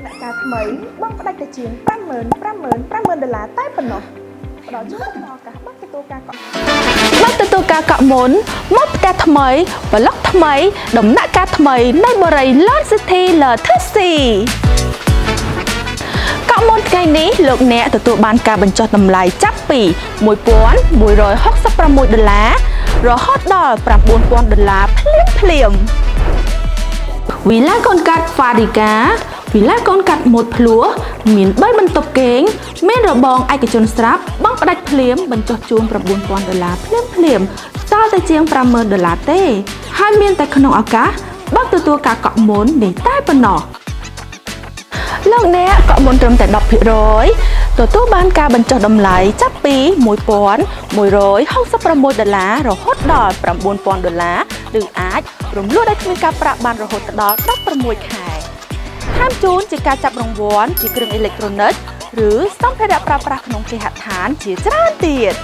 អ្នកការថ្មីបងផ្ដាច់ទៅជាង$50,000 តែប៉ុណ្ណោះផ្ដល់ជូនដល់ឱកាសបាត់ទទួលការកក់បាត់ទទួលការកក់មុនមកផ្ទះថ្មីប្លុកថ្មីដំណាក់កាលថ្មីនៅបរិយា Lone City Le Taxi កក់មុនថ្ងៃនេះលោកអ្នកទទួលបានការបញ្ចុះតម្លៃចាប់ពី$1,166រហូតដល់$9,000ភ្លាមវីឡាកូនកាត់ Farika វីឡាកូនកាត់ម៉ូតភ្លោះមាន3បន្ទប់គេងមានរបងឯកជនស្រាប់បងផ្ដាច់ភ្លាមបញ្ចុះជូន$9,000ភ្លាមតតែជាង$50,000ទេហើយមានតែក្នុងឱកាសបើទទួលការកក់មុននេះតែប៉ុណ្ណោះលោកអ្នកកក់មុនត្រឹមតែ10%ទទួលបានការបញ្ចុះតម្លៃចាប់ពី$1,166រហូតដល់$9,000ឬអាចរំលោះដោយគ្មានការប្រាក់បានរហូតដល់16ខែថែមជូនជាការចាប់រង្វាន់ជាគ្រឿងអេឡិចត្រូនិកឬសម្ភារៈប្រើប្រាស់ក្នុងគេហដ្ឋានជាច្រើនទៀត